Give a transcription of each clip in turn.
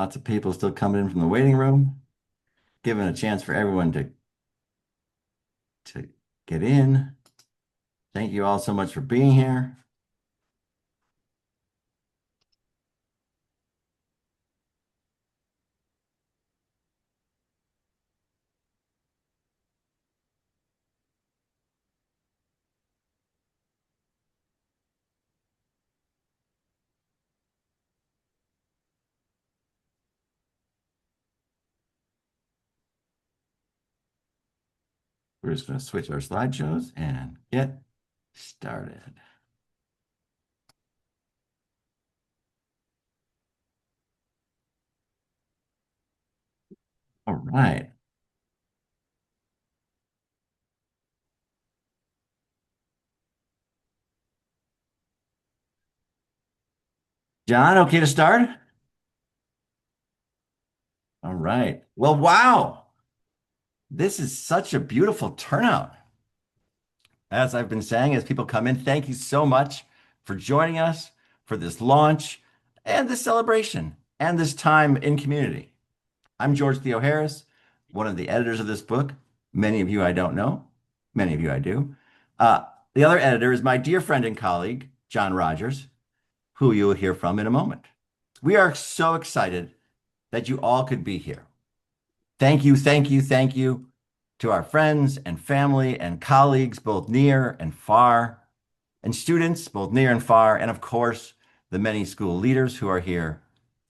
Lots of people still coming in from the waiting room, giving a chance for everyone to get in. Thank you all so much for being here. We're just going to switch our slideshows and get started. All right. John, okay to start? All right. Well, wow. This is such a beautiful turnout. As I've been saying, as people come in, thank you so much for joining us for this launch and this celebration and this time in community. I'm George Theo Harris, one of the editors of this book. Many of you I don't know, many of you I do. The other editor is my dear friend and colleague, John Rogers, who you will hear from in a moment. We are so excited that you all could be here. Thank you, thank you, thank you to our friends and family and colleagues, both near and far, and students, both near and far, and of course, the many school leaders who are here,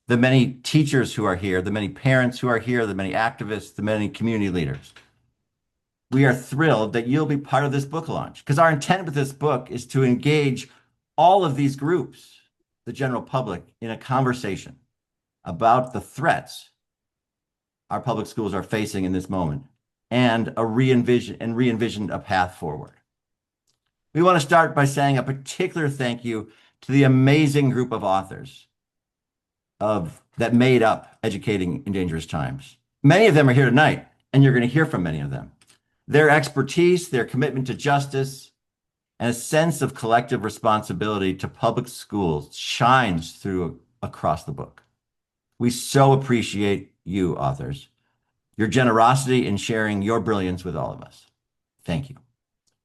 the many teachers who are here, the many parents who are here, the many activists, the many community leaders. We are thrilled that you'll be part of this book launch because our intent with this book is to engage all of these groups, the general public, in a conversation about the threats our public schools are facing in this moment and re-envision a path forward. We want to start by saying a particular thank you to the amazing group of authors that made up Educating in Dangerous Times. Many of them are here tonight, and you're going to hear from many of them. Their expertise, their commitment to justice, and a sense of collective responsibility to public schools shines through across the book. We so appreciate you, authors, your generosity in sharing your brilliance with all of us. Thank you.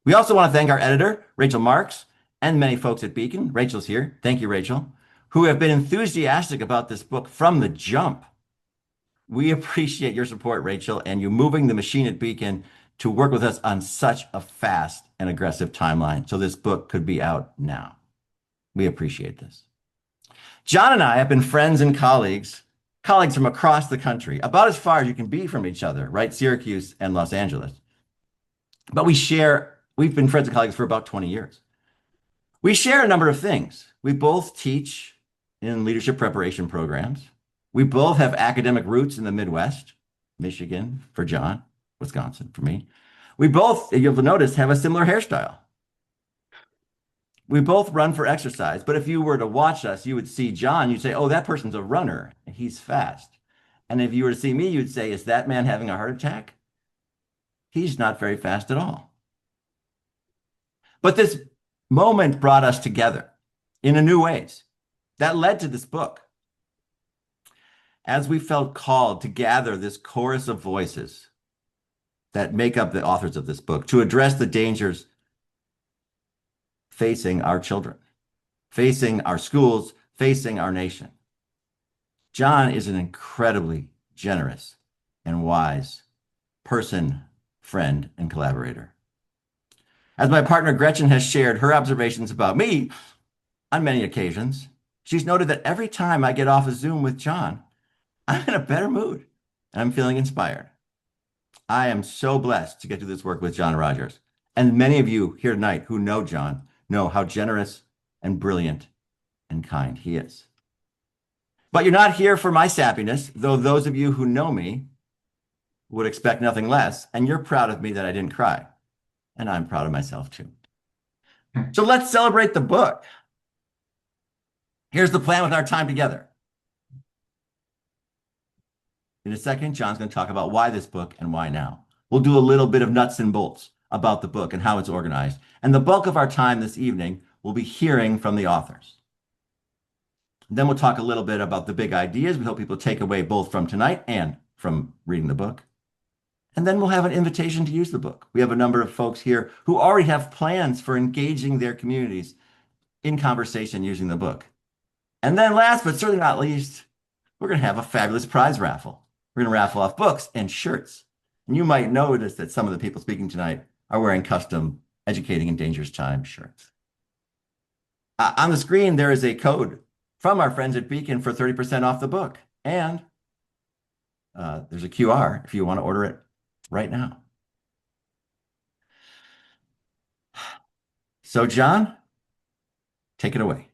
We also want to thank our editor, Rachel Marks, and many folks at Beacon. Rachel's here. Thank you, Rachel, who have been enthusiastic about this book from the jump. We appreciate your support, Rachel, and you moving the machine at Beacon to work with us on such a fast and aggressive timeline so this book could be out now. We appreciate this. John and I have been friends and colleagues from across the country, about as far as you can be from each other, right? Syracuse and Los Angeles. But we've been friends and colleagues for about 20 years. We share a number of things. We both teach in leadership preparation programs. We both have academic roots in the Midwest, Michigan for John, Wisconsin for me. We both, you'll notice, have a similar hairstyle. We both run for exercise, but if you were to watch us, you would see John, you'd say, oh, that person's a runner, and he's fast. And if you were to see me, you'd say, is that man having a heart attack? He's not very fast at all. But this moment brought us together in a new ways that led to this book. As we felt called to gather this chorus of voices that make up the authors of this book to address the dangers facing our children, facing our schools, facing our nation. John is an incredibly generous and wise person, friend, and collaborator. As my partner Gretchen has shared her observations about me on many occasions, she's noted that every time I get off a Zoom with John, I'm in a better mood and I'm feeling inspired. I am so blessed to get to this work with John Rogers. And many of you here tonight who know John know how generous and brilliant and kind he is. But you're not here for my sappiness, though those of you who know me would expect nothing less, and you're proud of me that I didn't cry. And I'm proud of myself too. So let's celebrate the book. Here's the plan with our time together. In a second, John's going to talk about why this book and why now. We'll do a little bit of nuts and bolts about the book and how it's organized. And the bulk of our time this evening will be hearing from the authors. Then we'll talk a little bit about the big ideas we hope people take away both from tonight and from reading the book. And then we'll have an invitation to use the book. We have a number of folks here who already have plans for engaging their communities in conversation using the book. And then last but certainly not least, we're going to have a fabulous prize raffle. We're going to raffle off books and shirts. And you might notice that some of the people speaking tonight are wearing custom Educating in Dangerous Times shirts. On the screen, there is a code from our friends at Beacon for 30% off the book. And there's a QR if you want to order it right now. So, John, take it away.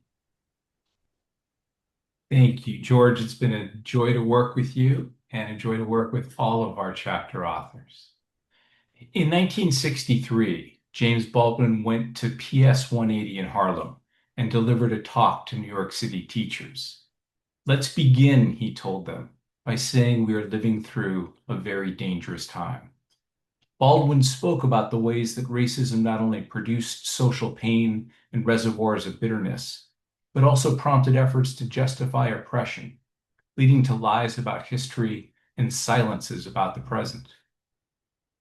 Thank you, George. It's been a joy to work with you and a joy to work with all of our chapter authors. In 1963, James Baldwin went to PS 180 in Harlem and delivered a talk to New York City teachers. Let's begin, he told them, by saying we are living through a very dangerous time. Baldwin spoke about the ways that racism not only produced social pain and reservoirs of bitterness, but also prompted efforts to justify oppression, leading to lies about history and silences about the present.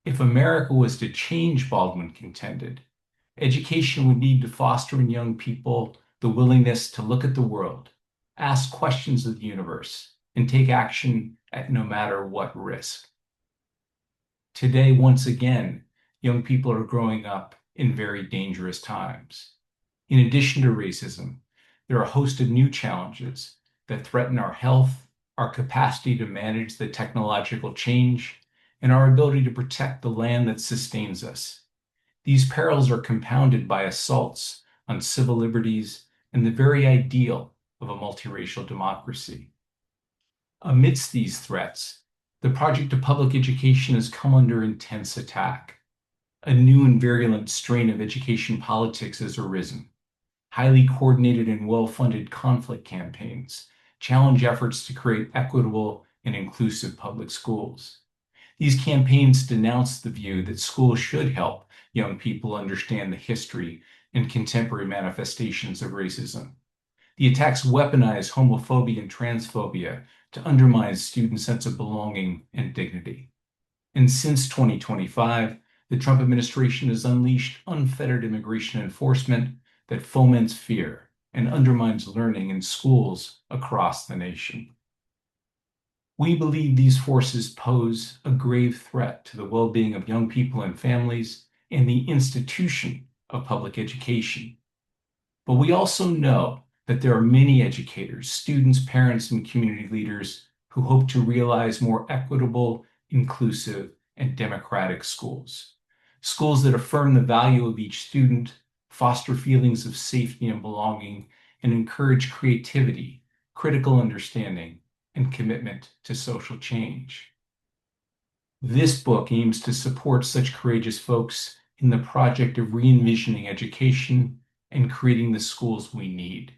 If America was to change, Baldwin contended, education would need to foster in young people the willingness to look at the world, ask questions of the universe, and take action at no matter what risk. Today, once again, young people are growing up in very dangerous times. In addition to racism, there are a host of new challenges that threaten our health, our capacity to manage the technological change, and our ability to protect the land that sustains us. These perils are compounded by assaults on civil liberties and the very ideal of a multiracial democracy. Amidst these threats, the project of public education has come under intense attack. A new and virulent strain of education politics has arisen. Highly coordinated and well-funded conflict campaigns challenge efforts to create equitable and inclusive public schools. These campaigns denounce the view that schools should help young people understand the history and contemporary manifestations of racism. The attacks weaponize homophobia and transphobia to undermine students' sense of belonging and dignity. And since 2025, the Trump administration has unleashed unfettered immigration enforcement that foments fear and undermines learning in schools across the nation. We believe these forces pose a grave threat to the well-being of young people and families and the institution of public education. But we also know that there are many educators, students, parents, and community leaders who hope to realize more equitable, inclusive, and democratic schools. Schools that affirm the value of each student, foster feelings of safety and belonging, and encourage creativity, critical understanding, and commitment to social change. This book aims to support such courageous folks in the project of re-envisioning education and creating the schools we need.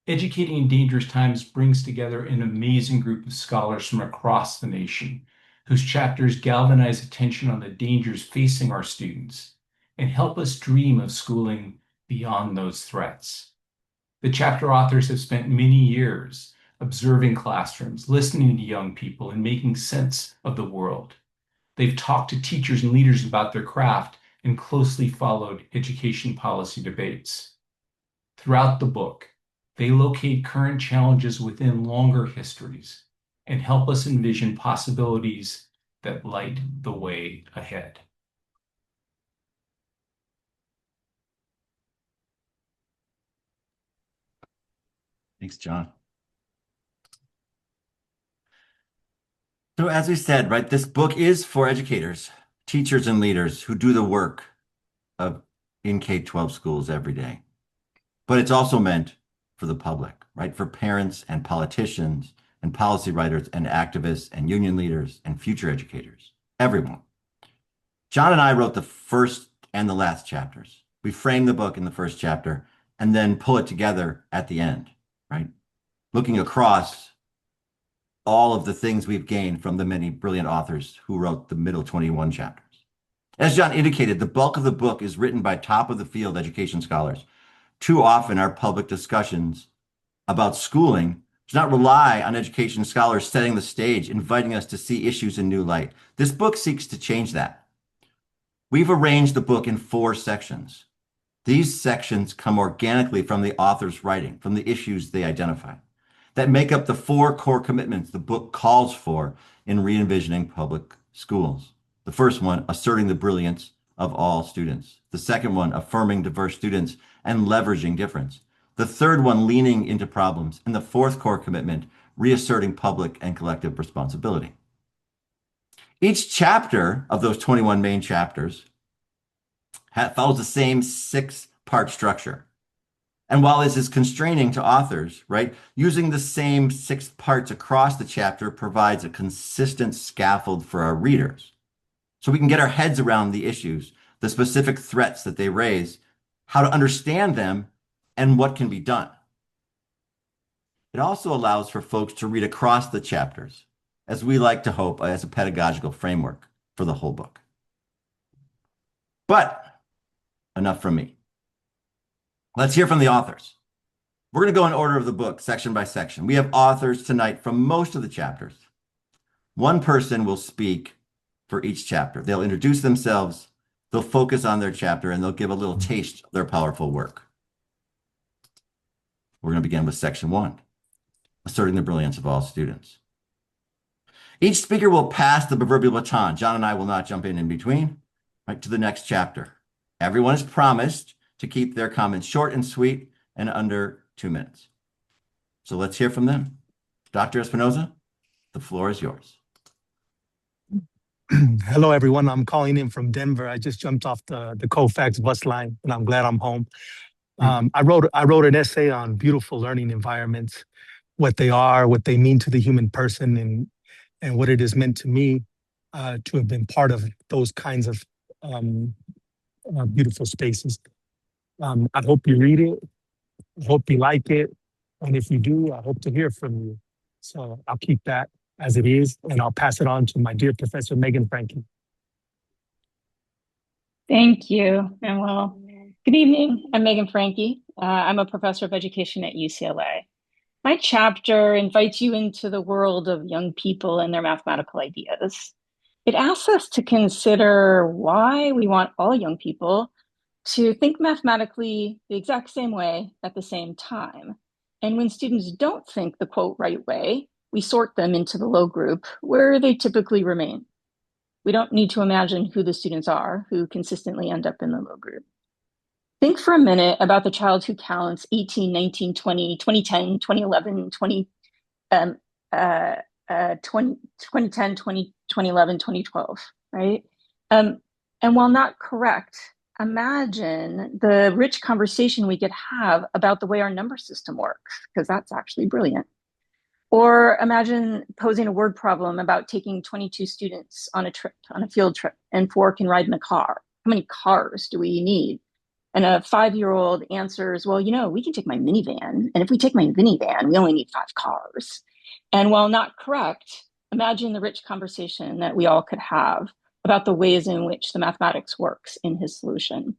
Educating in Dangerous Times brings together an amazing group of scholars from across the nation, whose chapters galvanize attention on the dangers facing our students and help us dream of schooling beyond those threats. The chapter authors have spent many years observing classrooms, listening to young people, and making sense of the world. They've talked to teachers and leaders about their craft and closely followed education policy debates. Throughout the book, they locate current challenges within longer histories and help us envision possibilities that light the way ahead. Thanks, John. So, as we said, right, this book is for educators, teachers, and leaders who do the work of in K-12 schools every day. But it's also meant for the public, right? For parents and politicians and policy writers and activists and union leaders and future educators, everyone. John and I wrote the first and the last chapters. We frame the book in the first chapter and then pull it together at the end, right? Looking across all of the things we've gained from the many brilliant authors who wrote the middle 21 chapters. As John indicated, the bulk of the book is written by top of the field education scholars. Too often, our public discussions about schooling does not rely on education scholars setting the stage, inviting us to see issues in new light. This book seeks to change that. We've arranged the book in 4 sections. These sections come organically from the author's writing, from the issues they identify, that make up the 4 core commitments the book calls for in re-envisioning public schools. The first one, asserting the brilliance of all students. The second one, affirming diverse students and leveraging difference. The third one, leaning into problems. And the 4th core commitment, reasserting public and collective responsibility. Each chapter of those 21 main chapters follows the same 6-part structure. And while this is constraining to authors, right, using the same 6 parts across the chapter provides a consistent scaffold for our readers. So we can get our heads around the issues, the specific threats that they raise, how to understand them, and what can be done. It also allows for folks to read across the chapters, as we like to hope, as a pedagogical framework for the whole book. But enough from me. Let's hear from the authors. We're going to go in order of the book, section by section. We have authors tonight from most of the chapters. One person will speak for each chapter. They'll introduce themselves, they'll focus on their chapter, and they'll give a little taste of their powerful work. We're going to begin with section 1, asserting the brilliance of all students. Each speaker will pass the proverbial baton. John and I will not jump in between, right, to the next chapter. Everyone is promised to keep their comments short and sweet and under 2 minutes. So let's hear from them. Dr. Espinoza, the floor is yours. Hello, everyone. I'm calling in from Denver. I just jumped off the Colfax bus line, and I'm glad I'm home. I wrote an essay on beautiful learning environments, what they are, what they mean to the human person, and what it has meant to me to have been part of those kinds of beautiful spaces. I hope you read it. I hope you like it. And if you do, I hope to hear from you. So I'll keep that as it is, and I'll pass it on to my dear Professor Megan Frankie. Thank you. And well, good evening. I'm Megan Frankie. I'm a professor of education at UCLA. My chapter invites you into the world of young people and their mathematical ideas. It asks us to consider why we want all young people to think mathematically the exact same way at the same time. And when students don't think the quote right way, we sort them into the low group where they typically remain. We don't need to imagine who the students are who consistently end up in the low group. Think for a minute about the child who counts 18, 19, 20, 2010, 2011, 20, 2010, 2011, 2012, right? And while not correct, imagine the rich conversation we could have about the way our number system works, because that's actually brilliant. Or imagine posing a word problem about taking 22 students on a trip, on a field trip, and 4 can ride in a car. How many cars do we need? And a 5-year-old answers, well, we can take my minivan. And if we take my minivan, we only need 5 cars. And while not correct, imagine the rich conversation that we all could have about the ways in which the mathematics works in his solution.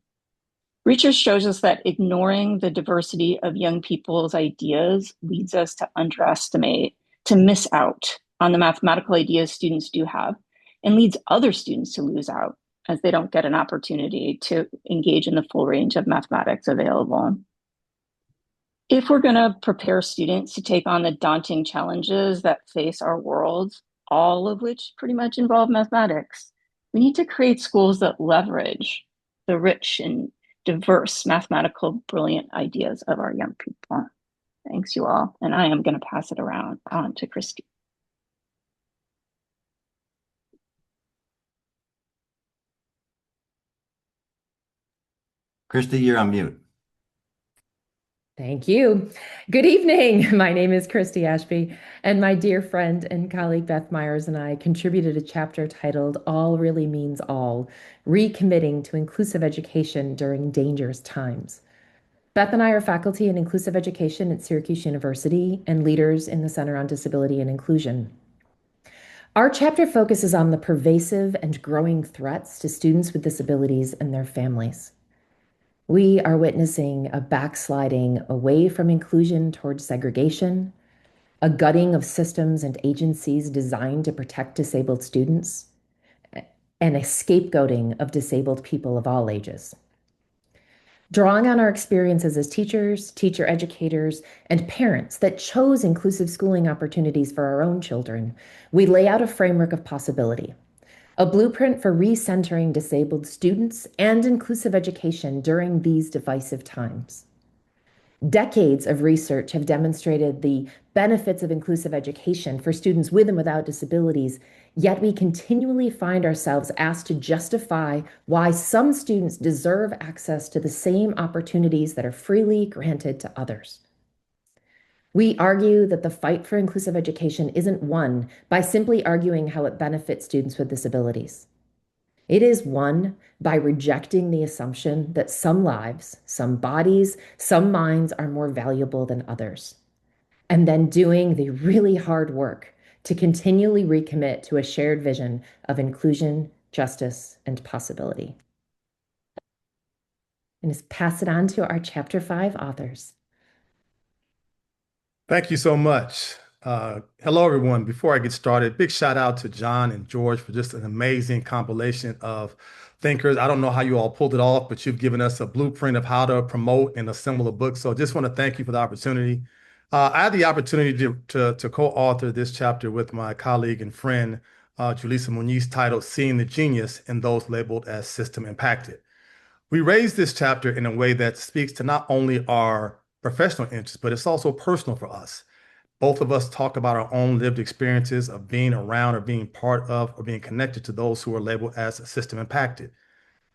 Research shows us that ignoring the diversity of young people's ideas leads us to underestimate, to miss out on the mathematical ideas students do have, and leads other students to lose out as they don't get an opportunity to engage in the full range of mathematics available. If we're going to prepare students to take on the daunting challenges that face our world, all of which pretty much involve mathematics, we need to create schools that leverage the rich and diverse mathematical brilliant ideas of our young people. Thanks, you all. And I am going to pass it around on to Christy. Christy, you're on mute. Thank you. Good evening. My name is Christy Ashby, and my dear friend and colleague Beth Myers and I contributed a chapter titled All Really Means All, Recommitting to Inclusive Education During Dangerous Times. Beth and I are faculty in inclusive education at Syracuse University and leaders in the Center on Disability and Inclusion. Our chapter focuses on the pervasive and growing threats to students with disabilities and their families. We are witnessing a backsliding away from inclusion towards segregation, a gutting of systems and agencies designed to protect disabled students, and a scapegoating of disabled people of all ages. Drawing on our experiences as teachers, teacher educators, and parents that chose inclusive schooling opportunities for our own children, we lay out a framework of possibility, a blueprint for recentering disabled students and inclusive education during these divisive times. Decades of research have demonstrated the benefits of inclusive education for students with and without disabilities, yet we continually find ourselves asked to justify why some students deserve access to the same opportunities that are freely granted to others. We argue that the fight for inclusive education isn't won by simply arguing how it benefits students with disabilities. It is won by rejecting the assumption that some lives, some bodies, some minds are more valuable than others, and then doing the really hard work to continually recommit to a shared vision of inclusion, justice, and possibility. And just pass it on to our Chapter 5 authors. Thank you so much. Hello, everyone. Before I get started, big shout out to John and George for just an amazing compilation of thinkers. I don't know how you all pulled it off, but you've given us a blueprint of how to promote and assemble a book. So just want to thank you for the opportunity. I had the opportunity to co-author this chapter with my colleague and friend, Julissa Muniz, titled Seeing the Genius in Those Labeled as System Impacted. We raised this chapter in a way that speaks to not only our professional interests, but it's also personal for us. Both of us talk about our own lived experiences of being around or being part of or being connected to those who are labeled as system impacted.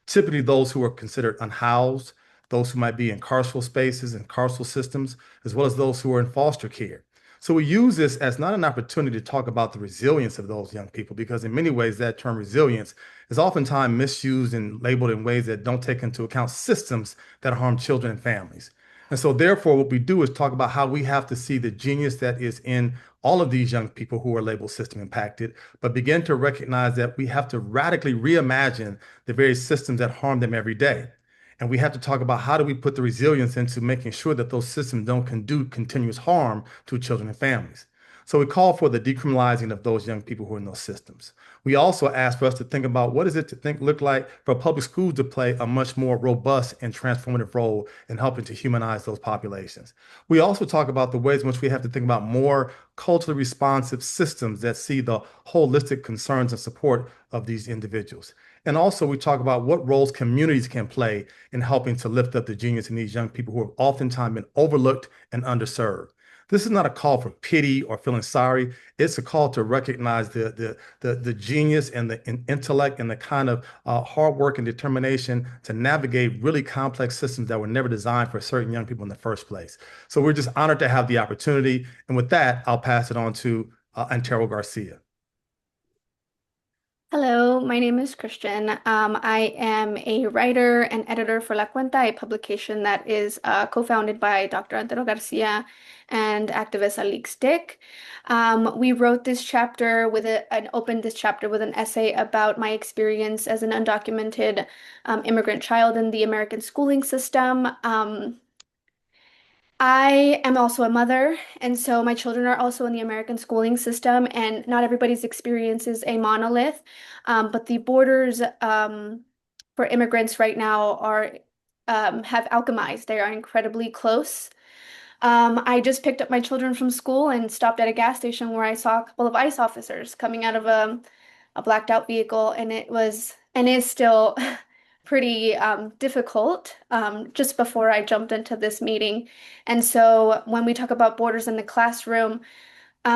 Typically those who are considered unhoused, those who might be in carceral spaces and carceral systems, as well as those who are in foster care. So we use this as not an opportunity to talk about the resilience of those young people, because in many ways that term resilience is oftentimes misused and labeled in ways that don't take into account systems that harm children and families. And so therefore, what we do is talk about how we have to see the genius that is in all of these young people who are labeled system impacted, but begin to recognize that we have to radically reimagine the very systems that harm them every day. And we have to talk about how do we put the resilience into making sure that those systems don't do continuous harm to children and families. So we call for the decriminalizing of those young people who are in those systems. We also ask for us to think about what does it look like for public schools to play a much more robust and transformative role in helping to humanize those populations. We also talk about the ways in which we have to think about more culturally responsive systems that see the holistic concerns and support of these individuals. And also we talk about what roles communities can play in helping to lift up the genius in these young people who have oftentimes been overlooked and underserved. This is not a call for pity or feeling sorry. It's a call to recognize the genius and the intellect and the kind of hard work and determination to navigate really complex systems that were never designed for certain young people in the first place. So we're just honored to have the opportunity. And with that, I'll pass it on to Antero Garcia. Hello, my name is Christian. I am a writer and editor for La Cuenta, a publication that is co-founded by Dr. Antero Garcia and activist Alix Dick. We wrote this chapter and opened this chapter with an essay about my experience as an undocumented immigrant child in the American schooling system. I am also a mother, and so my children are also in the American schooling system, and not everybody's experience is a monolith. But the borders for immigrants right now have alchemized. They are incredibly close. I just picked up my children from school and stopped at a gas station where I saw a couple of ICE officers coming out of a blacked out vehicle, and it was and is still pretty difficult just before I jumped into this meeting. And so when we talk about borders in the classroom,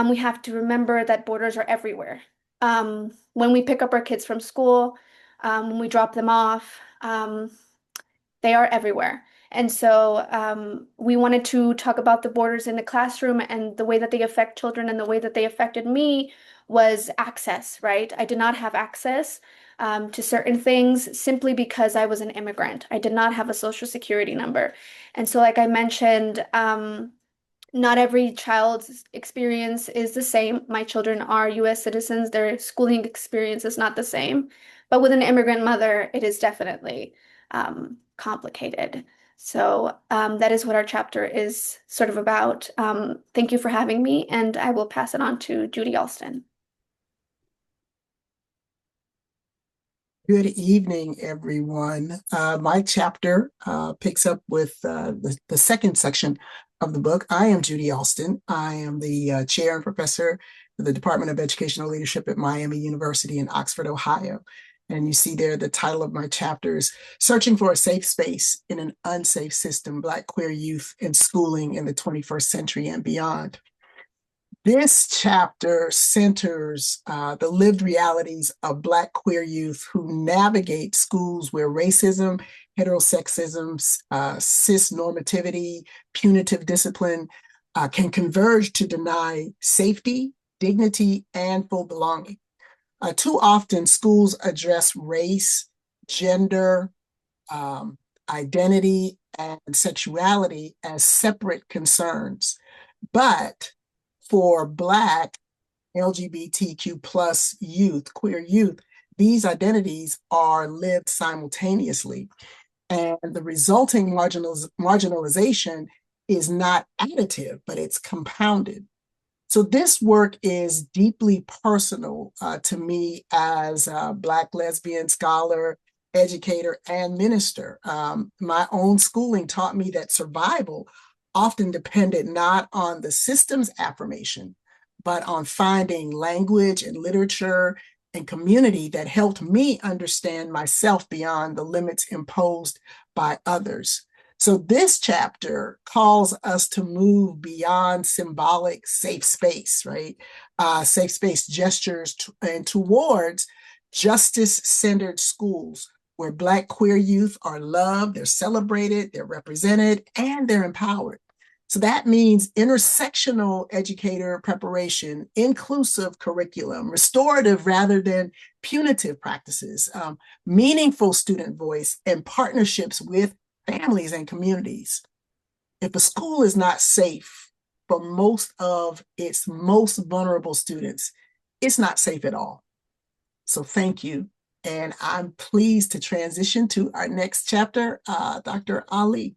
we have to remember that borders are everywhere. When we pick up our kids from school, when we drop them off, they are everywhere. And so we wanted to talk about the borders in the classroom, and the way that they affect children and the way that they affected me was access, right? I did not have access to certain things simply because I was an immigrant. I did not have a social security number. And so, like I mentioned, not every child's experience is the same. My children are US citizens. Their schooling experience is not the same. But with an immigrant mother, it is definitely complicated. So that is what our chapter is sort of about. Thank you for having me, and I will pass it on to Judy Alston. Good evening, everyone. My chapter picks up with the second section of the book. I am Judy Alston. I am the chair and professor of the Department of Educational Leadership at Miami University in Oxford, Ohio. And you see there the title of my chapter is Searching for a Safe Space in an Unsafe System, Black Queer Youth and Schooling in the 21st Century and Beyond. This chapter centers the lived realities of Black queer youth who navigate schools where racism, heterosexism, cis normativity, punitive discipline can converge to deny safety, dignity, and full belonging. Too often, schools address race, gender, identity, and sexuality as separate concerns. But for Black LGBTQ plus youth, queer youth, these identities are lived simultaneously. And the resulting marginalization is not additive, but it's compounded. So this work is deeply personal to me as a Black lesbian scholar, educator, and minister. My own schooling taught me that survival often depended not on the system's affirmation, but on finding language and literature and community that helped me understand myself beyond the limits imposed by others. So this chapter calls us to move beyond symbolic safe space, right? Safe space gestures and towards justice-centered schools where Black queer youth are loved, they're celebrated, they're represented, and they're empowered. So that means intersectional educator preparation, inclusive curriculum, restorative rather than punitive practices, meaningful student voice, and partnerships with families and communities. If a school is not safe for most of its most vulnerable students, it's not safe at all. So thank you. And I'm pleased to transition to our next chapter, Dr. Ali.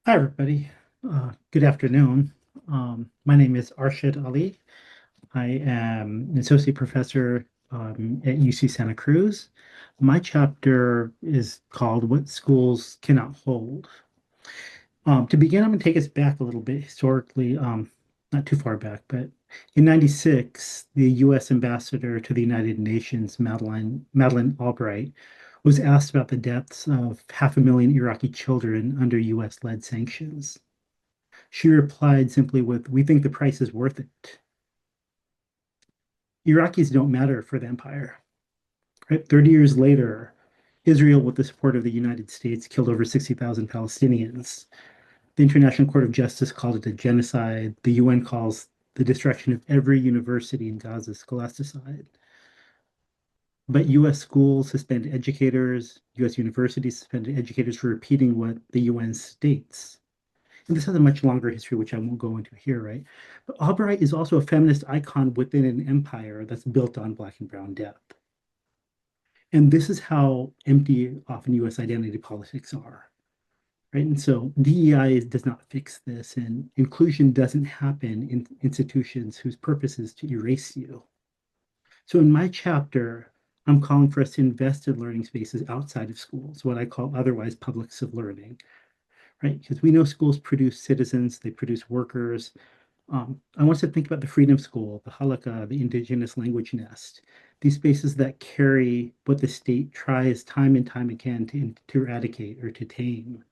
Hi, everybody. Good afternoon. My name is Arshad Ali. I am an associate professor at UC Santa Cruz. My chapter is called What Schools Cannot Hold. To begin, I'm going to take us back a little bit historically, not too far back, but in 96, the U.S. ambassador to the United Nations, Madeleine Albright, was asked about the deaths of 500,000 Iraqi children under US-led sanctions. She replied simply with, "We think the price is worth it." Iraqis don't matter for the empire. Right? 30 years later, Israel, with the support of the United States, killed over 60,000 Palestinians. The International Court of Justice called it a genocide. The UN calls the destruction of every university in Gaza scholasticide. But US schools suspend educators, US universities suspended educators for repeating what the UN states. And this has a much longer history, which I won't go into here, right? But Albright is also a feminist icon within an empire that's built on Black and brown death. And this is how empty often US identity politics are, right? And so DEI does not fix this, and inclusion doesn't happen in institutions whose purpose is to erase you. So in my chapter, I'm calling for us to invest in learning spaces outside of schools, what I call otherwise publics of learning, right? Because we know schools produce citizens, they produce workers. I want us to think about the Freedom School, the Halakha, the Indigenous Language Nest, these spaces that carry what the state tries time and time again to eradicate or to tame.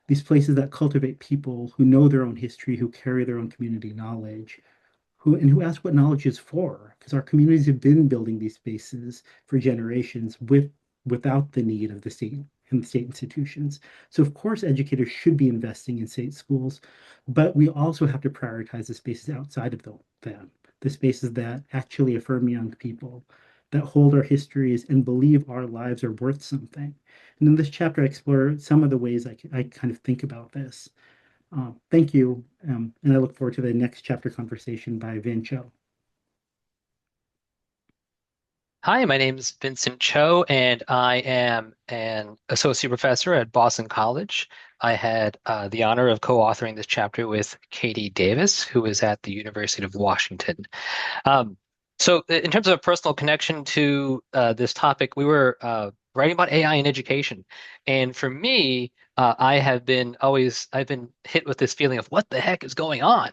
These places that cultivate people who know their own history, who carry their own community knowledge, who ask what knowledge is for, because our communities have been building these spaces for generations without the need of the state and the state institutions. So of course, educators should be investing in state schools, but we also have to prioritize the spaces outside of them, the spaces that actually affirm young people, that hold our histories and believe our lives are worth something. And in this chapter, I explore some of the ways I kind of think about this. Thank you, and I look forward to the next chapter conversation by Vin Cho. Hi, my name is Vincent Cho, and I am an associate professor at Boston College. I had the honor of co-authoring this chapter with Katie Davis, who is at the University of Washington. Um, in terms of a personal connection to this topic, we were writing about AI in education, and for me, I've been hit with this feeling of what the heck is going on.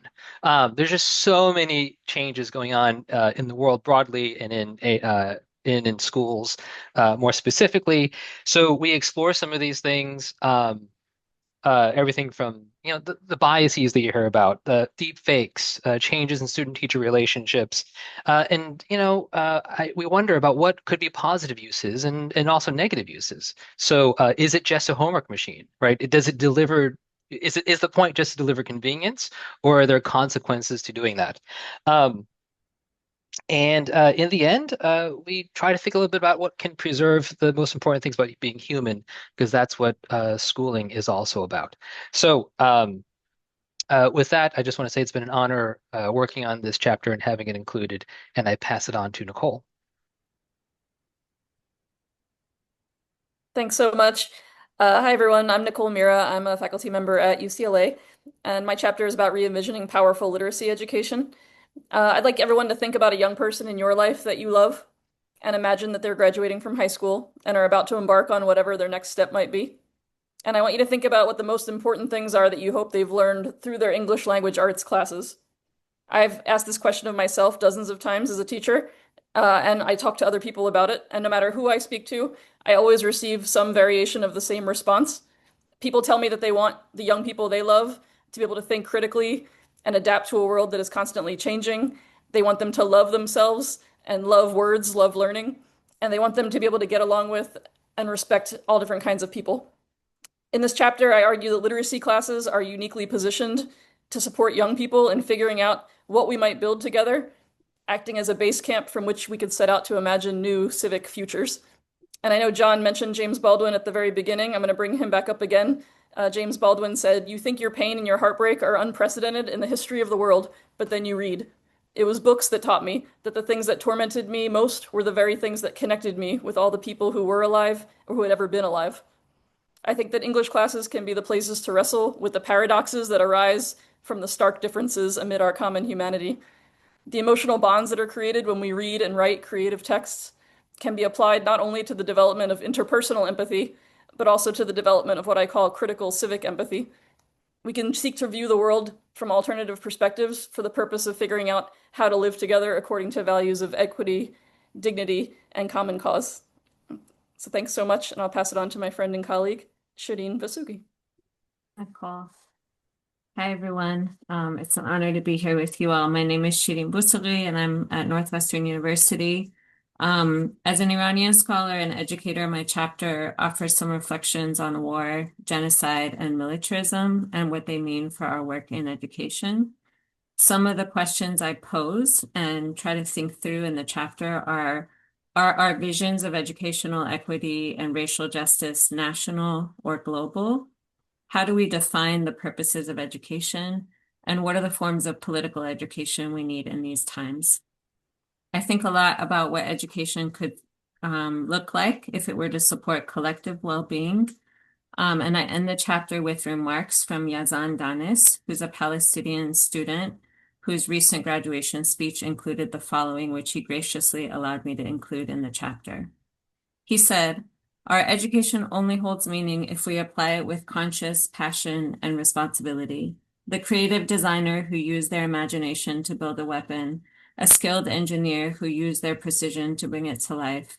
There's just so many changes going on in the world broadly and in schools more specifically. So we explore some of these things. Everything from the biases that you hear about, the deep fakes, changes in student-teacher relationships, and we wonder about what could be positive uses and also negative uses. So is it just a homework machine, right? Does it deliver? Is the point just to deliver convenience, or are there consequences to doing that? Um, and in the end, we try to think a little bit about what can preserve the most important things about being human, because that's what schooling is also about. So, with that, I just want to say it's been an honor working on this chapter and having it included, and I pass it on to Nicole. Thanks so much. Hi, everyone. I'm Nicole Mira. I'm a faculty member at UCLA, and my chapter is about re-envisioning powerful literacy education. I'd like everyone to think about a young person in your life that you love and imagine that they're graduating from high school and are about to embark on whatever their next step might be. And I want you to think about what the most important things are that you hope they've learned through their English language arts classes. I've asked this question of myself dozens of times as a teacher, and I talk to other people about it. And no matter who I speak to, I always receive some variation of the same response. People tell me that they want the young people they love to be able to think critically and adapt to a world that is constantly changing. They want them to love themselves and love words, love learning, and they want them to be able to get along with and respect all different kinds of people. In this chapter, I argue that literacy classes are uniquely positioned to support young people in figuring out what we might build together, acting as a base camp from which we could set out to imagine new civic futures. And I know John mentioned James Baldwin at the very beginning. I'm going to bring him back up again. James Baldwin said, "You think your pain and your heartbreak are unprecedented in the history of the world, but then you read. It was books that taught me that the things that tormented me most were the very things that connected me with all the people who were alive or who had ever been alive." I think that English classes can be the places to wrestle with the paradoxes that arise from the stark differences amid our common humanity. The emotional bonds that are created when we read and write creative texts can be applied not only to the development of interpersonal empathy, but also to the development of what I call critical civic empathy. We can seek to view the world from alternative perspectives for the purpose of figuring out how to live together according to values of equity, dignity, and common cause. So thanks so much, and I'll pass it on to my friend and colleague, Shireen Vasugi. Cool. Hi, everyone. It's an honor to be here with you all. My name is Shireen Busugui, and I'm at Northwestern University. As an Iranian scholar and educator, my chapter offers some reflections on war, genocide, and militarism, and what they mean for our work in education. Some of the questions I pose and try to think through in the chapter are our visions of educational equity and racial justice national or global? How do we define the purposes of education? And what are the forms of political education we need in these times? I think a lot about what education could look like if it were to support collective well-being. And I end the chapter with remarks from Yazan Danis, who's a Palestinian student whose recent graduation speech included the following, which he graciously allowed me to include in the chapter. He said, "Our education only holds meaning if we apply it with conscious passion and responsibility. The creative designer who used their imagination to build a weapon, a skilled engineer who used their precision to bring it to life,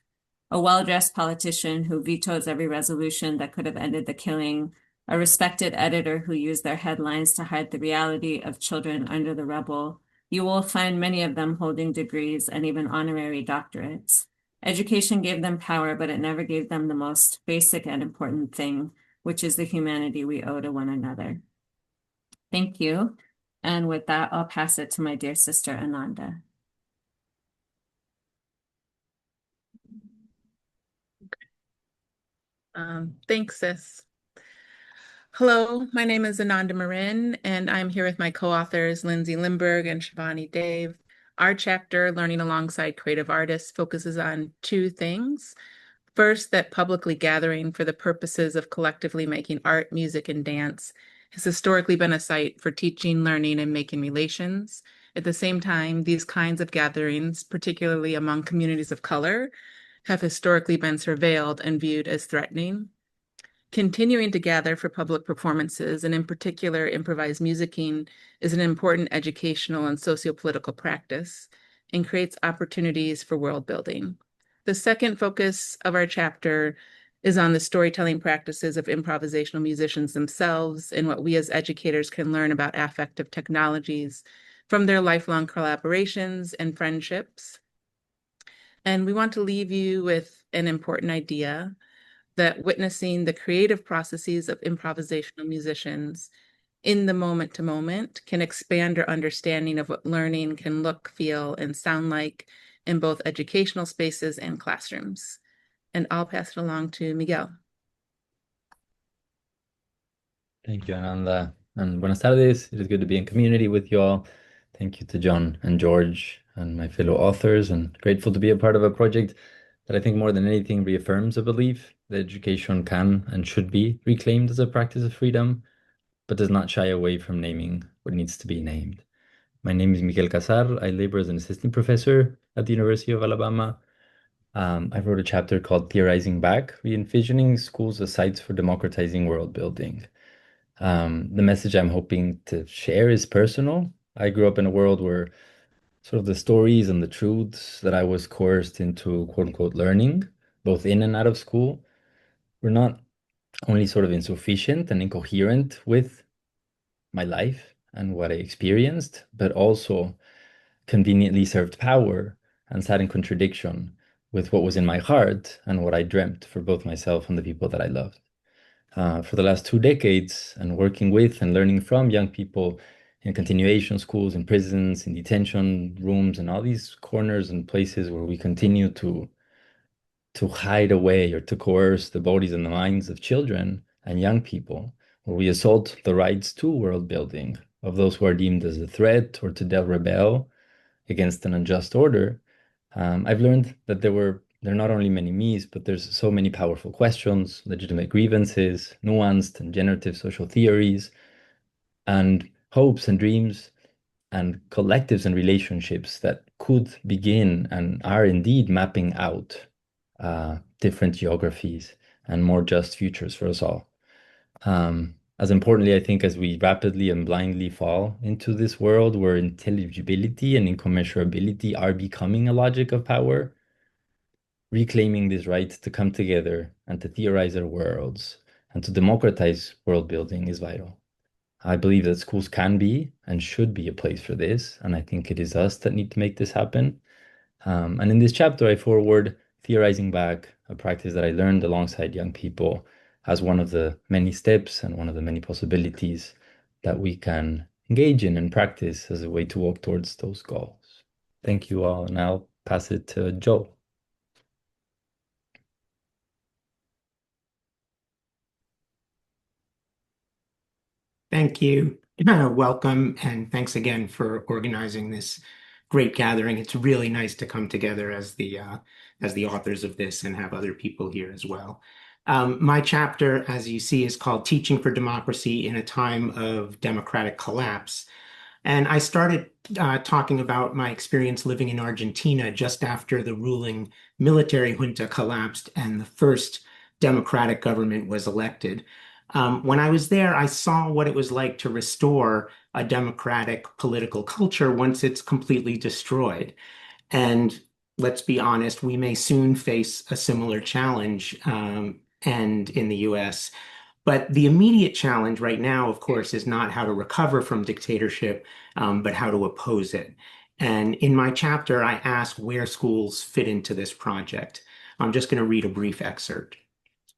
a well-dressed politician who vetoes every resolution that could have ended the killing, a respected editor who used their headlines to hide the reality of children under the rubble. You will find many of them holding degrees and even honorary doctorates. Education gave them power, but it never gave them the most basic and important thing, which is the humanity we owe to one another." Thank you. And with that, I'll pass it to my dear sister, Ananda. Thanks, sis. Hello, my name is Ananda Marin, and I'm here with my co-authors, Lindsay Lindberg and Shivani Dave. Our chapter, Learning Alongside Creative Artists, focuses on two things. First, that publicly gathering for the purposes of collectively making art, music, and dance has historically been a site for teaching, learning, and making relations. At the same time, these kinds of gatherings, particularly among communities of color, have historically been surveilled and viewed as threatening. Continuing to gather for public performances, and in particular improvised musicking, is an important educational and socio-political practice and creates opportunities for world building. The second focus of our chapter is on the storytelling practices of improvisational musicians themselves and what we as educators can learn about affective technologies from their lifelong collaborations and friendships. And we want to leave you with an important idea that witnessing the creative processes of improvisational musicians in the moment to moment can expand our understanding of what learning can look, feel, and sound like in both educational spaces and classrooms. And I'll pass it along to Miguel. Thank you, Ananda. And buenas tardes. It is good to be in community with you all. Thank you to John and George and my fellow authors, and grateful to be a part of a project that I think more than anything reaffirms a belief that education can and should be reclaimed as a practice of freedom, but does not shy away from naming what needs to be named. My name is Miguel Casar. I labor as an assistant professor at the University of Alabama. I wrote a chapter called Theorizing Back, Re-envisioning Schools as Sites for Democratizing World Building. The message I'm hoping to share is personal. I grew up in a world where sort of the stories and the truths that I was coerced into quote unquote learning, both in and out of school, were not only sort of insufficient and incoherent with my life and what I experienced, but also conveniently served power and sat in contradiction with what was in my heart and what I dreamt for both myself and the people that I loved. For the last 2 decades, and working with and learning from young people in continuation schools, in prisons, in detention rooms, and all these corners and places where we continue to hide away or to coerce the bodies and the minds of children and young people, where we assault the rights to world building of those who are deemed as a threat or to rebel against an unjust order. I've learned that there are not only many me's, but there's so many powerful questions, legitimate grievances, nuanced and generative social theories, and hopes and dreams and collectives and relationships that could begin and are indeed mapping out different geographies and more just futures for us all. As importantly, I think, as we rapidly and blindly fall into this world where intelligibility and incommensurability are becoming a logic of power, reclaiming this right to come together and to theorize our worlds and to democratize world building is vital. I believe that schools can be and should be a place for this, and I think it is us that need to make this happen. And in this chapter, I forward theorizing back, a practice that I learned alongside young people, as one of the many steps and one of the many possibilities that we can engage in and practice as a way to walk towards those goals. Thank you all, and I'll pass it to Joe. Thank you. Welcome, and thanks again for organizing this great gathering. It's really nice to come together as the authors of this and have other people here as well. My chapter, as you see, is called Teaching for Democracy in a Time of Democratic Collapse. And I started talking about my experience living in Argentina just after the ruling military junta collapsed and the first democratic government was elected. When I was there, I saw what it was like to restore a democratic political culture once it's completely destroyed. And let's be honest, we may soon face a similar challenge, and in the US. But the immediate challenge right now, of course, is not how to recover from dictatorship, but how to oppose it. And in my chapter, I ask where schools fit into this project. I'm just going to read a brief excerpt.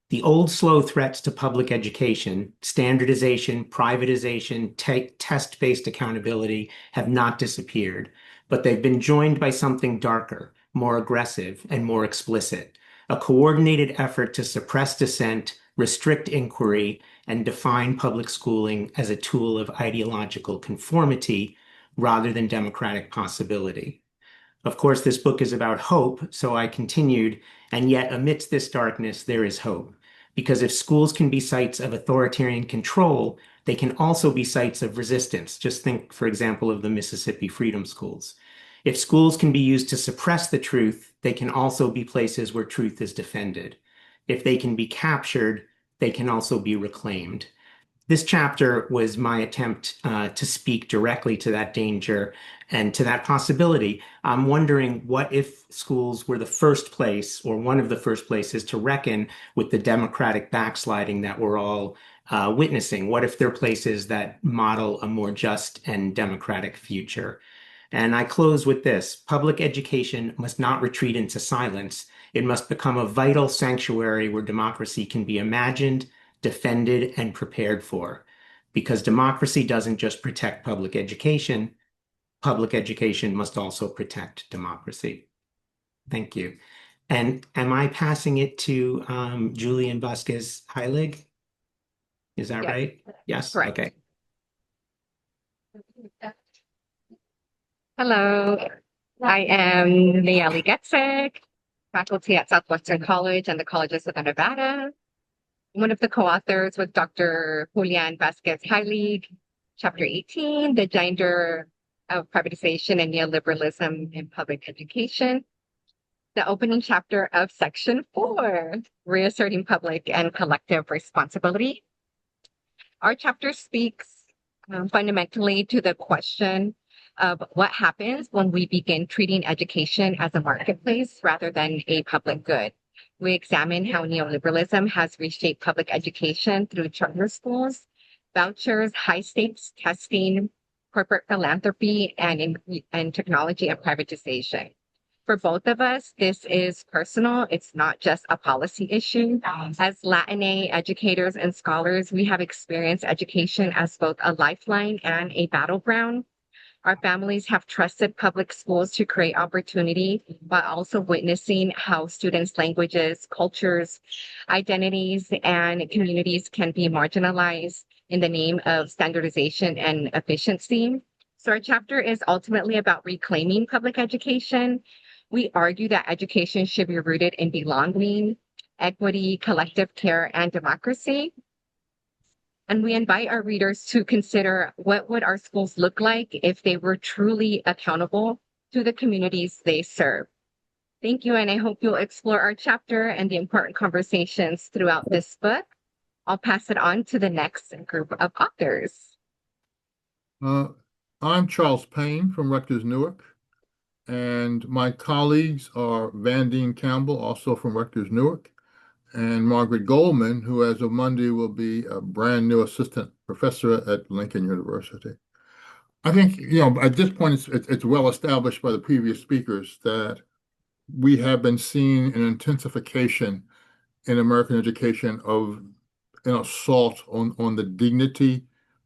The old slow threats to public education, standardization, privatization, test-based accountability have not disappeared, but they've been joined by something darker, more aggressive, and more explicit, a coordinated effort to suppress dissent, restrict inquiry, and define public schooling as a tool of ideological conformity rather than democratic possibility. Of course, this book is about hope, so I continued, and yet amidst this darkness, there is hope. Because if schools can be sites of authoritarian control, they can also be sites of resistance. Just think, for example, of the Mississippi Freedom Schools. If schools can be used to suppress the truth, they can also be places where truth is defended. If they can be captured, they can also be reclaimed. This chapter was my attempt to speak directly to that danger and to that possibility. I'm wondering what if schools were the first place or one of the first places to reckon with the democratic backsliding that we're all witnessing? What if they're places that model a more just and democratic future? And I close with this. Public education must not retreat into silence. It must become a vital sanctuary where democracy can be imagined, defended, and prepared for. Because democracy doesn't just protect public education must also protect democracy. Thank you. And am I passing it to Julian Vasquez Heilig? Is that Yes, right? Yes. correct. Okay. Hello, I am Nayeli Getzig, faculty at Southwestern College and the Colleges of Nevada. I'm one of the co-authors with Dr. Julian Vasquez Heilig, Chapter 18, The Gender of Privatization and Neoliberalism in Public Education. The opening chapter of Section 4, Reasserting Public and Collective Responsibility. Our chapter speaks fundamentally to the question of what happens when we begin treating education as a marketplace rather than a public good. We examine how neoliberalism has reshaped public education through charter schools, vouchers, high-stakes testing, corporate philanthropy, and technology and privatization. For both of us, this is personal. It's not just a policy issue. As Latina educators and scholars, we have experienced education as both a lifeline and a battleground. Our families have trusted public schools to create opportunity, but also witnessing how students' languages, cultures, identities, and communities can be marginalized in the name of standardization and efficiency. So our chapter is ultimately about reclaiming public education. We argue that education should be rooted in belonging, equity, collective care, and democracy. And we invite our readers to consider what would our schools look like if they were truly accountable to the communities they serve. Thank you, and I hope you'll explore our chapter and the important conversations throughout this book. I'll pass it on to the next group of authors. I'm Charles Payne from Rutgers Newark, and my colleagues are Vandine Campbell, also from Rutgers Newark, and Margaret Goldman, who as of Monday will be a brand new assistant professor at Lincoln University. I think, at this point, it's well established by the previous speakers that we have been seeing an intensification in American education of an assault on the dignity,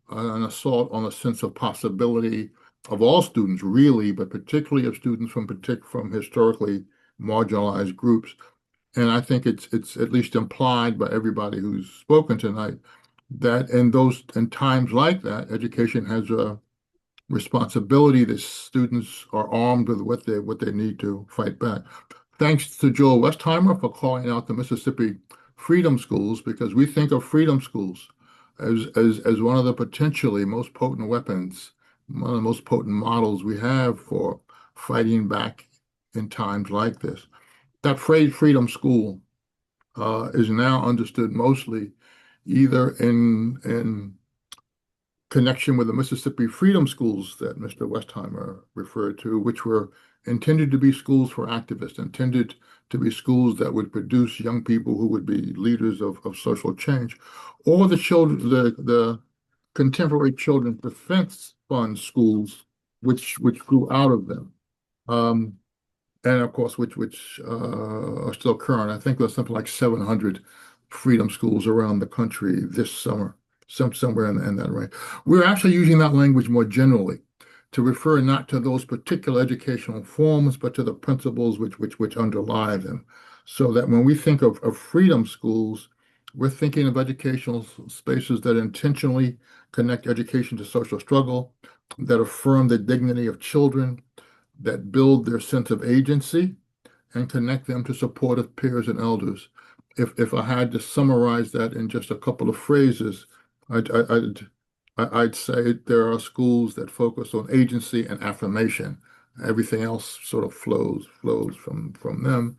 an assault on a sense of possibility of all students, really, but particularly of students from historically marginalized groups. And I think it's at least implied by everybody who's spoken tonight that in times like that, education has a responsibility that students are armed with what they need to fight back. Thanks to Joel Westheimer for calling out the Mississippi Freedom Schools, because we think of freedom schools as one of the potentially most potent weapons, one of the most potent models we have for fighting back in times like this. That phrase freedom school is now understood mostly either in connection with the Mississippi Freedom Schools that Mr. Westheimer referred to, which were intended to be schools for activists, intended to be schools that would produce young people who would be leaders of social change, or the contemporary Children's Defense Fund schools, which grew out of them. And of course, which are still current. I think there's something like 700 freedom schools around the country this summer, somewhere in that range. We're actually using that language more generally to refer not to those particular educational forms, but to the principles which underlie them. So that when we think of freedom schools, we're thinking of educational spaces that intentionally connect education to social struggle, that affirm the dignity of children, that build their sense of agency and connect them to supportive peers and elders. If I had to summarize that in just a couple of phrases, I'd say there are schools that focus on agency and affirmation. Everything else sort of flows from them.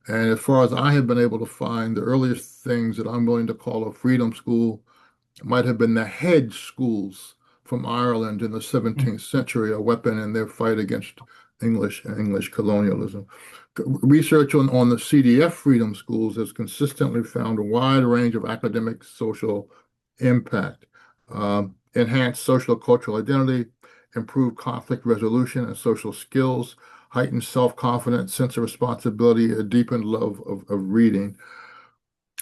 And as far as I have been able to find, the earliest things that I'm willing to call a freedom school might have been the hedge schools from Ireland in the 17th century, a weapon in their fight against English colonialism. Research on the CDF freedom schools has consistently found a wide range of academic social impact, enhanced social cultural identity, improved conflict resolution and social skills, heightened self-confidence, sense of responsibility, a deepened love of reading.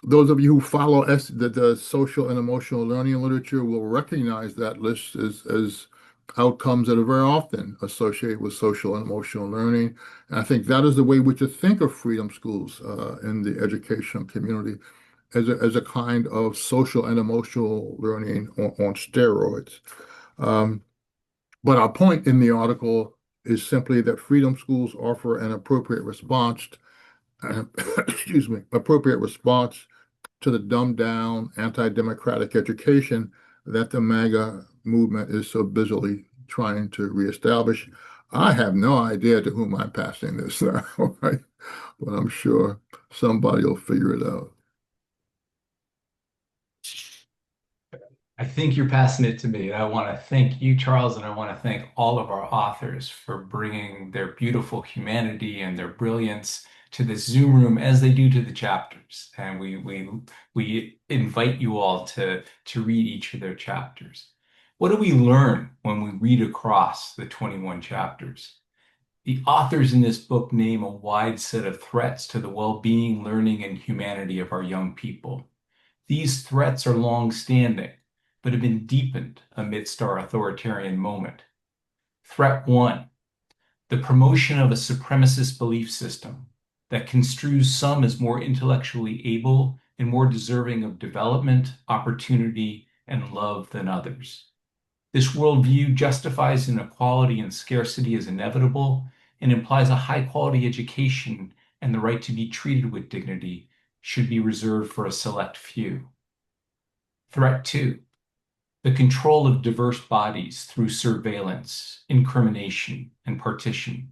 Those of you who follow the social and emotional learning literature will recognize that list as outcomes that are very often associated with social and emotional learning. And I think that is the way we should think of freedom schools in the educational community as a kind of social and emotional learning on steroids. But our point in the article is simply that freedom schools offer an appropriate response, excuse me, appropriate response to the dumbed down anti-democratic education that the MAGA movement is so busily trying to reestablish. I have no idea to whom I'm passing this now, right? But I'm sure somebody will figure it out. I think you're passing it to me. I want to thank you, Charles, and I want to thank all of our authors for bringing their beautiful humanity and their brilliance to the Zoom room as they do to the chapters. And we invite you all to read each of their chapters. What do we learn when we read across the 21 chapters? The authors in this book name a wide set of threats to the well-being, learning, and humanity of our young people. These threats are long-standing, but have been deepened amidst our authoritarian moment. Threat one, the promotion of a supremacist belief system that construes some as more intellectually able and more deserving of development, opportunity, and love than others. This worldview justifies inequality and scarcity as inevitable and implies a high-quality education and the right to be treated with dignity should be reserved for a select few. Threat two, the control of diverse bodies through surveillance, incrimination, and partition.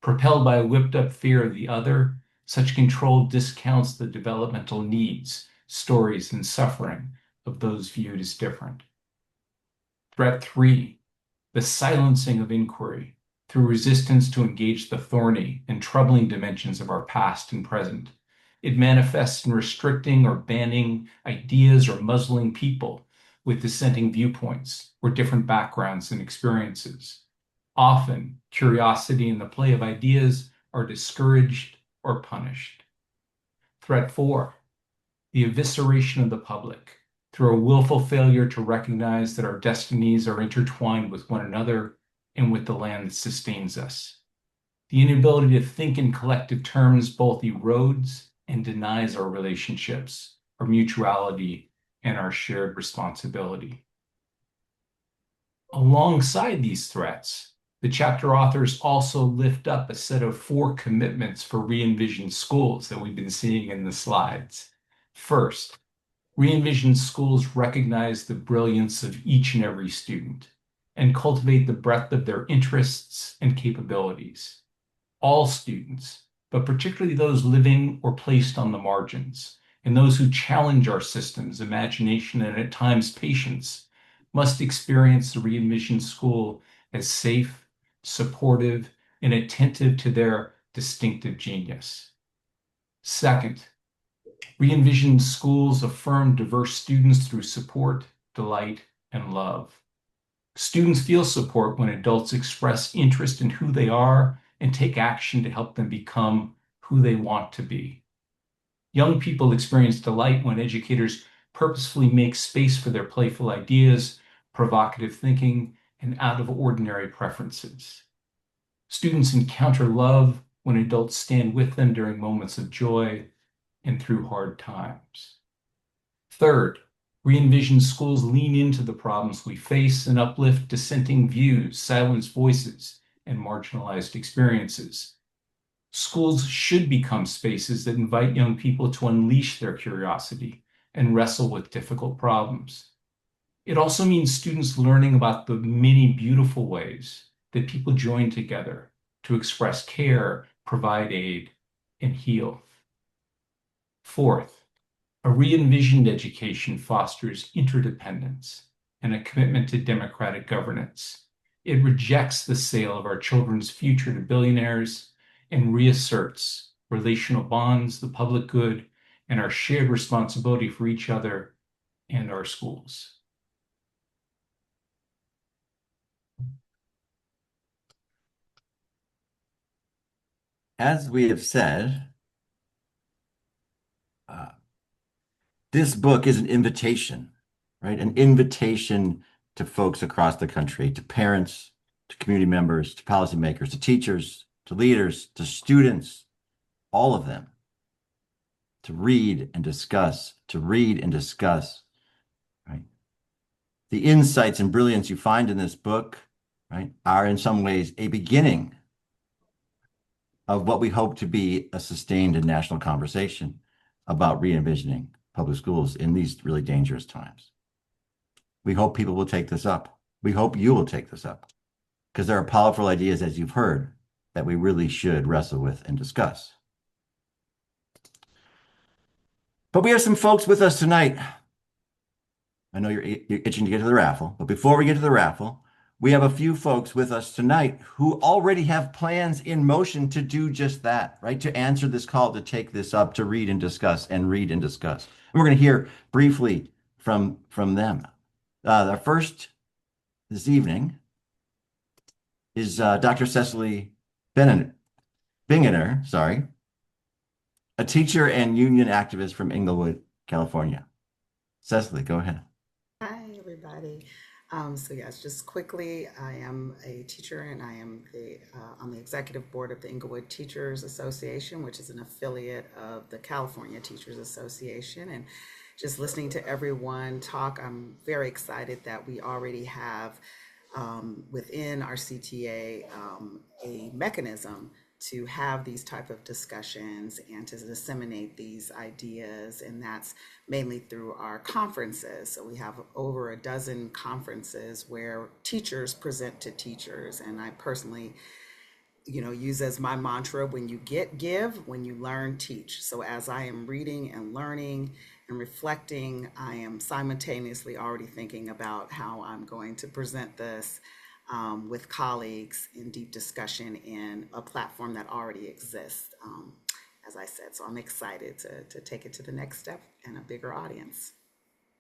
Propelled by a whipped-up fear of the other, such control discounts the developmental needs, stories, and suffering of those viewed as different. Threat three, the silencing of inquiry through resistance to engage the thorny and troubling dimensions of our past and present. It manifests in restricting or banning ideas or muzzling people with dissenting viewpoints or different backgrounds and experiences. Often, curiosity and the play of ideas are discouraged or punished. Threat four, the evisceration of the public through a willful failure to recognize that our destinies are intertwined with one another and with the land that sustains us. The inability to think in collective terms both erodes and denies our relationships, our mutuality, and our shared responsibility. Alongside these threats, the chapter authors also lift up a set of 4 commitments for re-envisioned schools that we've been seeing in the slides. First, re-envisioned schools recognize the brilliance of each and every student and cultivate the breadth of their interests and capabilities. All students, but particularly those living or placed on the margins, and those who challenge our systems, imagination, and at times patience, must experience the re-envisioned school as safe, supportive, and attentive to their distinctive genius. Second, re-envisioned schools affirm diverse students through support, delight, and love. Students feel support when adults express interest in who they are and take action to help them become who they want to be. Young people experience delight when educators purposefully make space for their playful ideas, provocative thinking, and out-of-ordinary preferences. Students encounter love when adults stand with them during moments of joy and through hard times. Third, re-envisioned schools lean into the problems we face and uplift dissenting views, silence voices, and marginalized experiences. Schools should become spaces that invite young people to unleash their curiosity and wrestle with difficult problems. It also means students learning about the many beautiful ways that people join together to express care, provide aid, and heal. Fourth, a re-envisioned education fosters interdependence and a commitment to democratic governance. It rejects the sale of our children's future to billionaires and reasserts relational bonds, the public good, and our shared responsibility for each other and our schools. As we have said, this book is an invitation, right? An invitation to folks across the country, to parents, to community members, to policymakers, to teachers, to leaders, to students, all of them, to read and discuss, right? The insights and brilliance you find in this book, right, are in some ways a beginning of what we hope to be a sustained and national conversation about re-envisioning public schools in these really dangerous times. We hope people will take this up. We hope you will take this up, because there are powerful ideas, as you've heard, that we really should wrestle with and discuss. But we have some folks with us tonight. I know you're itching to get to the raffle, but before we get to the raffle, we have a few folks with us tonight who already have plans in motion to do just that, right? To answer this call, to take this up, to read and discuss and read and discuss. And we're going to hear briefly from them. Our first this evening is Dr. Cecily Bingener, a teacher and union activist from Inglewood, California. Cecily, go ahead. Hi, everybody. So yes, just quickly, I am a teacher and I am on the executive board of the Inglewood Teachers Association, which is an affiliate of the California Teachers Association. And just listening to everyone talk, I'm very excited that we already have within our CTA a mechanism to have these type of discussions and to disseminate these ideas, and that's mainly through our conferences. So we have over a dozen conferences where teachers present to teachers, and I personally use as my mantra, when you give, when you learn, teach. So as I am reading and learning and reflecting, I am simultaneously already thinking about how I'm going to present this with colleagues in deep discussion in a platform that already exists, as I said. So I'm excited to take it to the next step and a bigger audience.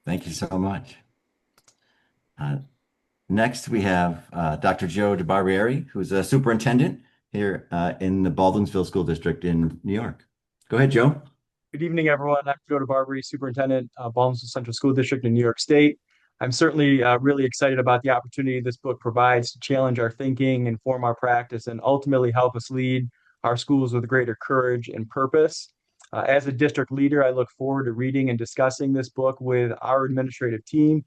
Thank you so much. Next, we have Dr. Joe DeBarbieri, who's a superintendent here in the Baldwinsville School District in New York. Go ahead, Joe. Good evening, everyone. I'm Joe DeBarbieri, superintendent, Baldwinsville Central School District in New York State. I'm certainly really excited about the opportunity this book provides to challenge our thinking, inform our practice, and ultimately help us lead our schools with greater courage and purpose. As a district leader, I look forward to reading and discussing this book with our administrative team,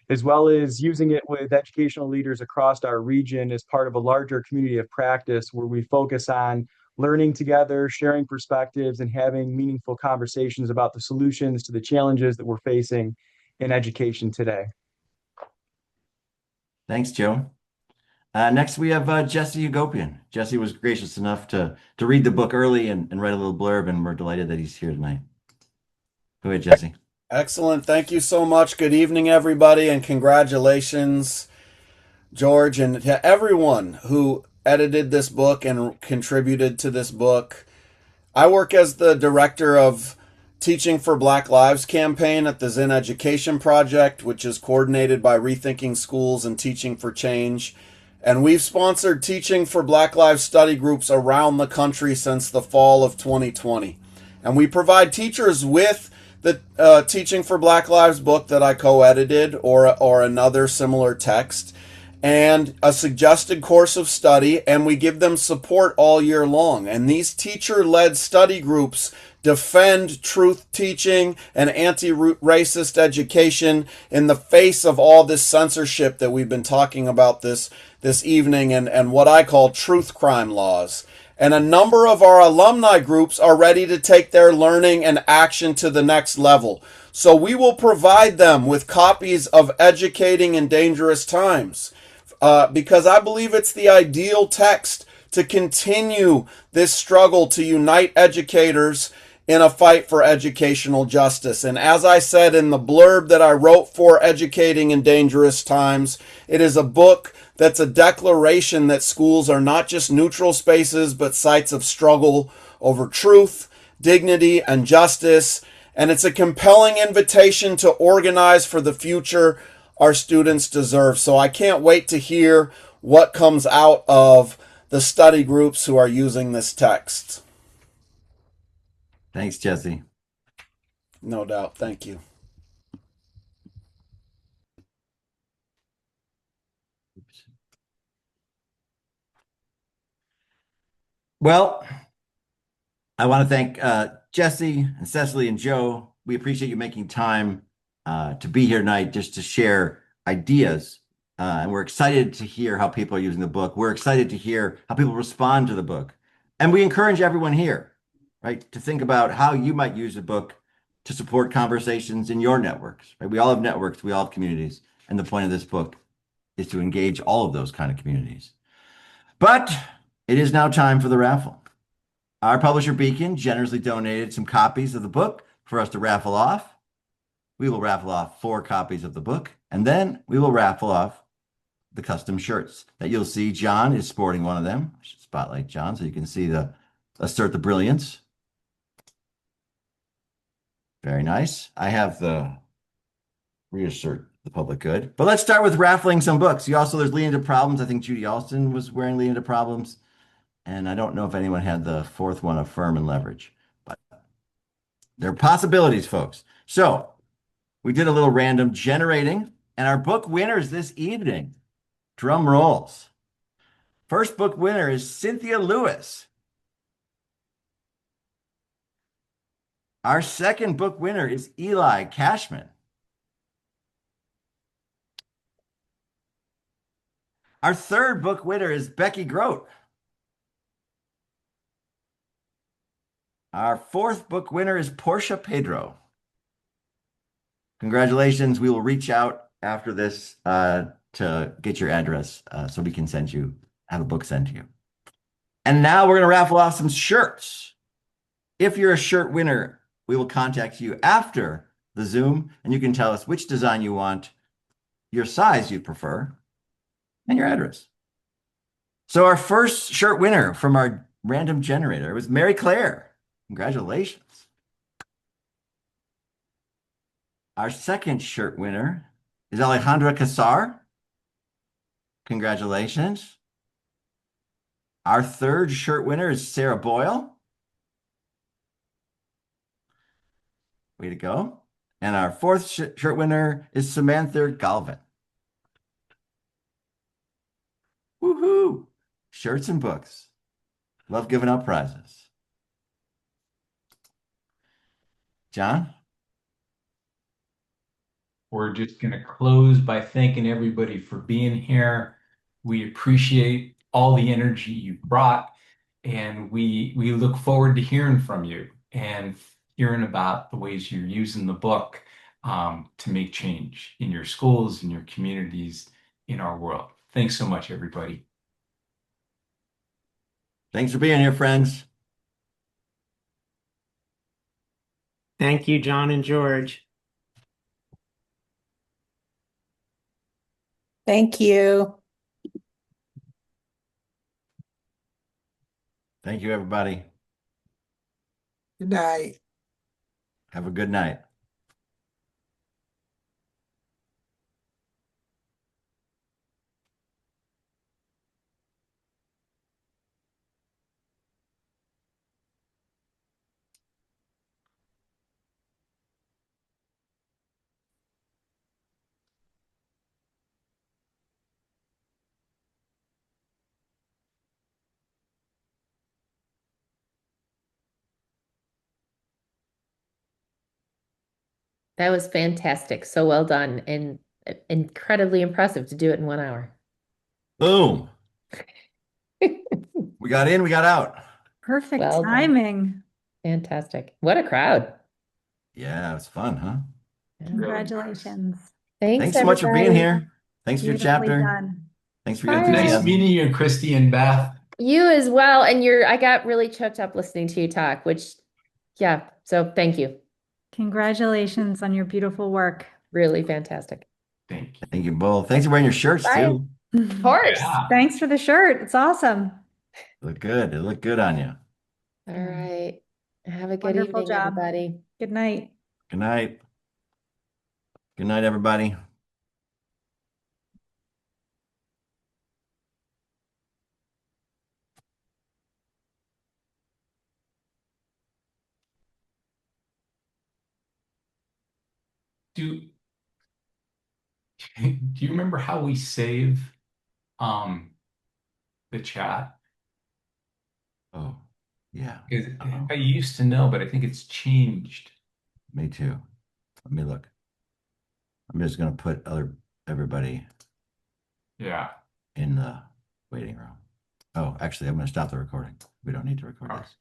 as well as using it with educational leaders across our region as part of a larger community of practice where we focus on learning together, sharing perspectives, and having meaningful conversations about the solutions to the challenges that we're facing in education today. Thanks, Joe. Next, we have Jesse Ugopian. Jesse was gracious enough to read the book early and write a little blurb, and we're delighted that he's here tonight. Go ahead, Jesse. Excellent. Thank you so much. Good evening, everybody, and congratulations, George, and to everyone who edited this book and contributed to this book. I work as the director of Teaching for Black Lives campaign at the Zen Education Project, which is coordinated by Rethinking Schools and Teaching for Change. And we've sponsored Teaching for Black Lives study groups around the country since the fall of 2020. And we provide teachers with the Teaching for Black Lives book that I co-edited or another similar text and a suggested course of study, and we give them support all year long. And these teacher-led study groups defend truth teaching and anti-racist education in the face of all this censorship that we've been talking about this this evening and what I call truth crime laws. And a number of our alumni groups are ready to take their learning and action to the next level. So we will provide them with copies of Educating in Dangerous Times, because I believe it's the ideal text to continue this struggle to unite educators in a fight for educational justice. And as I said in the blurb that I wrote for Educating in Dangerous Times, it is a book that's a declaration that schools are not just neutral spaces, but sites of struggle over truth, dignity, and justice. And it's a compelling invitation to organize for the future our students deserve. So I can't wait to hear what comes out of the study groups who are using this text. Thanks, Jesse. No doubt. Thank you. Well, I want to thank Jesse and Cecily and Joe. We appreciate you making time to be here tonight just to share ideas. And we're excited to hear how people are using the book. We're excited to hear how people respond to the book. And we encourage everyone here, right, to think about how you might use the book to support conversations in your networks. Right? We all have networks, we all have communities. And the point of this book is to engage all of those kind of communities. But it is now time for the raffle. Our publisher Beacon generously donated some copies of the book for us to raffle off. We will raffle off 4 copies of the book, and then we will raffle off the custom shirts that you'll see. John is sporting one of them. I should spotlight John so you can see the Assert the Brilliance. Very nice. I have the Reassert the Public Good. But let's start with raffling some books. There's Lean Into Problems. I think Judy Alston was wearing Lean Into Problems. And I don't know if anyone had the 4th one, Affirm and Leverage. But there are possibilities, folks. So we did a little random generating, and our book winners this evening, drum rolls. First book winner is Cynthia Lewis. Our second book winner is Eli Cashman. Our third book winner is Becky Grote. Our 4th book winner is Portia Pedro. Congratulations. We will reach out after this to get your address so we can have a book sent to you. And now we're going to raffle off some shirts. If you're a shirt winner, we will contact you after the Zoom, and you can tell us which design you want, your size you prefer, and your address. So our first shirt winner from our random generator was Mary Claire. Congratulations. Our second shirt winner is Alejandra Casar. Congratulations. Our third shirt winner is Sarah Boyle. Way to go. And our 4th shirt winner is Samantha Galvin. Woohoo! Shirts and books. Love giving out prizes. John? We're just going to close by thanking everybody for being here. We appreciate all the energy you brought, and we look forward to hearing from you and hearing about the ways you're using the book to make change in your schools, in your communities, in our world. Thanks so much, everybody. Thanks for being here, friends. Thank you, John and George. Thank you. Thank you, everybody. Good night. Have a good night. That was fantastic. So well done and incredibly impressive to do it in 1 hour. Boom. We got in, we got out. Perfect Well done. timing. Fantastic. What a crowd. Yeah, it's fun, huh? Congratulations. Thanks, so much for being everybody. here. Thanks for your Beautifully chapter. done. Thanks for your Bye. Nice enthusiasm. meeting you, Christy and Beth. You as well. And I got really choked up listening to you talk, which, yeah. So thank you. Congratulations on your beautiful work. Really fantastic. Thank you. Thank you both. Thanks for wearing your shirts Bye. too. Of course. Yeah. Thanks for the shirt. It's awesome. Look good. It looked good on you. All right. Have a good Wonderful evening, job. everybody. Good night. Good night. Good night, everybody. Do you remember how we save the chat? Oh, yeah. I used to know, but I think it's changed. Me too. Let me look. I'm just gonna put everybody Yeah. in the waiting room. Oh, actually, I'm gonna stop the recording. We don't need to record this.